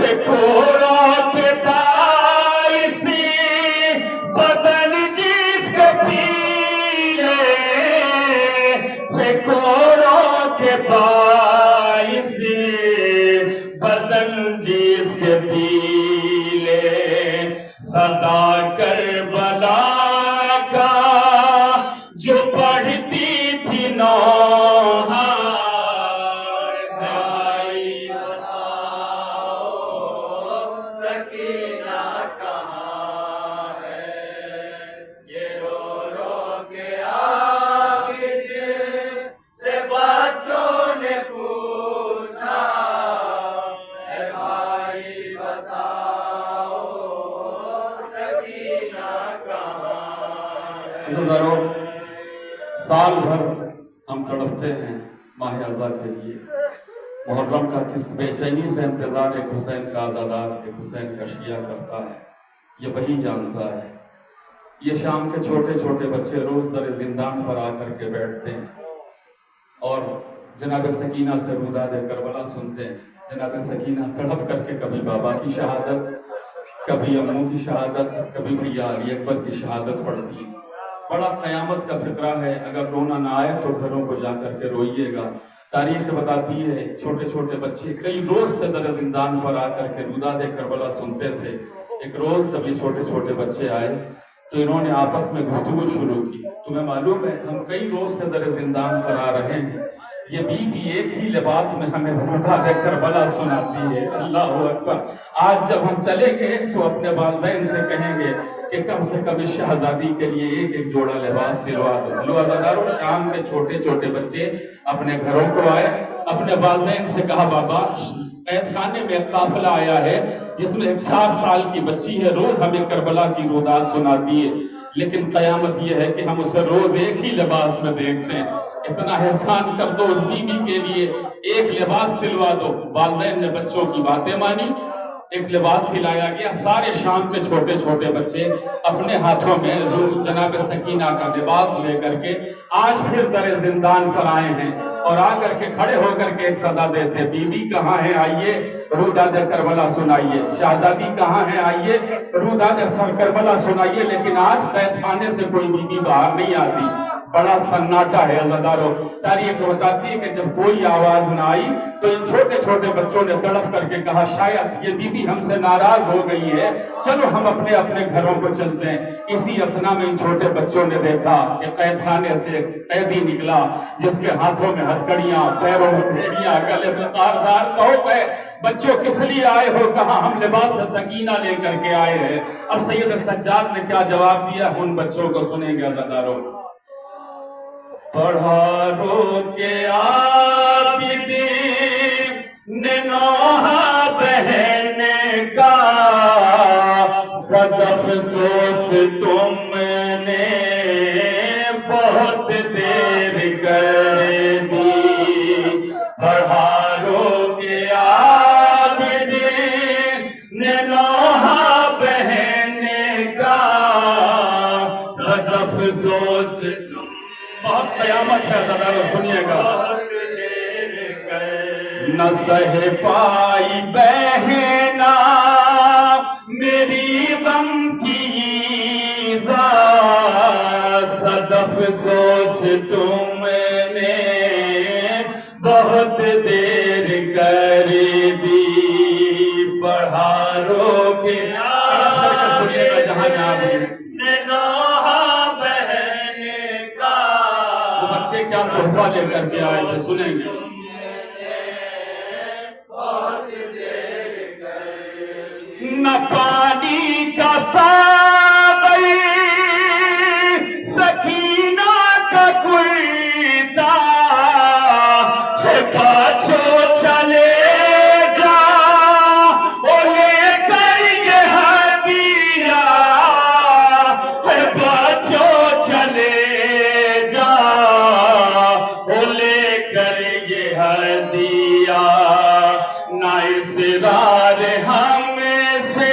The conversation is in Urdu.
پھکوروں کے باعثی بدن جس کے پیلے پھکوروں کے باعثی بدن جس کے پیلے صدا کربلا کا جو پڑھتی تھی نوحہ بھائی بتاؤ سکینہ کہاں ہے یہ رو رو کے عابد سے بچوں نے پوچھا اے بھائی بتاؤ سکینہ کہاں ہے۔ سال بھر ہم تڑپتے ہیں ماہ عزا کے لیے، محرم کا کس بے چینی سے انتظار ایک حسین کا عزادار ایک حسین کا شیعہ کرتا ہے، یہ وہی جانتا ہے۔ یہ شام کے چھوٹے چھوٹے بچے روز در زندان پر آ کر کے بیٹھتے ہیں اور جناب سکینہ سے روداد کربلا سنتے ہیں۔ جناب سکینہ تڑپ کر کے کبھی بابا کی شہادت، کبھی اموں کی شہادت، کبھی بھیا علی اکبر کی شہادت پڑھتی ہیں۔ بڑا قیامت کا فقرہ ہے، اگر رونا نہ آئے تو گھروں کو جا کر کے روئیے گا۔ تاریخ بتاتی ہے چھوٹے چھوٹے بچے کئی روز سے در زندان پر آ کر کے روداد کربلا سنتے تھے۔ ایک روز جب یہ چھوٹے چھوٹے بچے آئے تو انہوں نے آپس میں گفتگو شروع کی، تمہیں معلوم ہے ہم کئی روز سے در زندان پر آ رہے ہیں، یہ بی بی ایک ہی لباس میں ہمیں روداد کربلا سناتی ہے۔ اللہ اکبر۔ آج جب ہم چلیں گے تو اپنے والدین سے کہیں گے کہ کم سے کم اس شہزادی کے لیے ایک ایک جوڑا لباس سلوا دو۔ لو عزادارو، شام کے چھوٹے چھوٹے بچے اپنے گھروں کو آئے، اپنے والدین سے کہا بابا قید خانے میں ایک قافلہ آیا ہے جس میں ایک 4 سال کی بچی ہے، روز ہمیں کربلا کی روداد سناتی ہے، لیکن قیامت یہ ہے کہ ہم اسے روز ایک ہی لباس میں دیکھتے ہیں۔ اتنا احسان کر دو اس بی بی کے لیے، ایک لباس سلوا دو۔ والدین نے بچوں کی باتیں مانی، ایک لباس سلایا گیا۔ سارے شام کے چھوٹے چھوٹے بچے اپنے ہاتھوں میں جناب سکینہ کا لباس لے کر کے آج پھر در زندان پر آئے ہیں اور آ کر کے کھڑے ہو کر کے ایک صدا دیتے، بی بی کہاں ہے آئیے روداد کربلا سنائیے، شہزادی کہاں ہے آئیے روداد کربلا سنائیے۔ لیکن آج قید خانے سے کوئی بی بی باہر نہیں آتی، بڑا سناٹا ہے عزادارو۔ تاریخ بتاتی ہے کہ جب کوئی آواز نہ آئی تو ان چھوٹے چھوٹے بچوں نے تڑپ کر کے کہا شاید یہ بی بی ہم سے ناراض ہو گئی ہے، چلو ہم اپنے اپنے گھروں کو چلتے ہیں۔ اسی اسنا میں ان چھوٹے بچوں نے دیکھا کہ قید خانے سے ایک قیدی نکلا جس کے ہاتھوں میں ہتھکڑیاں، پیروں میں بھیڑیاں، گلے میں تاردار کہو کہ بچوں کس لیے آئے ہو؟ کہا ہم لباس سکینہ لے کر کے آئے ہیں۔ اب سید سجاد نے کیا جواب دیا ان بچوں کو سنیں گے عزادارو۔ پڑھا رو کے عابد نے نوحہ بہن کا، صدف سوس تم نے بہت دیر کر دی۔ پڑھا رو کے عابد نے نوحہ بہن کا، صدف سوس بہت قیامت ہے عزادارو، سنیے گا۔ نہ سہ پائی بہنا میری غم کی ایذا، صدف سوس تم نے بہت دیر کر دی۔ پڑھا رو کے سنیے گا جہاں جہاں بھی کیا تحفہ لے کر کے آئے تھے، سنیں گے۔ نہ پانی کا ساغی سکینہ کا کرتا ہے، بچوں چلے جا او لے کر یہ ہدیہ ہے، بچوں چلے نہ اسرار ہم سے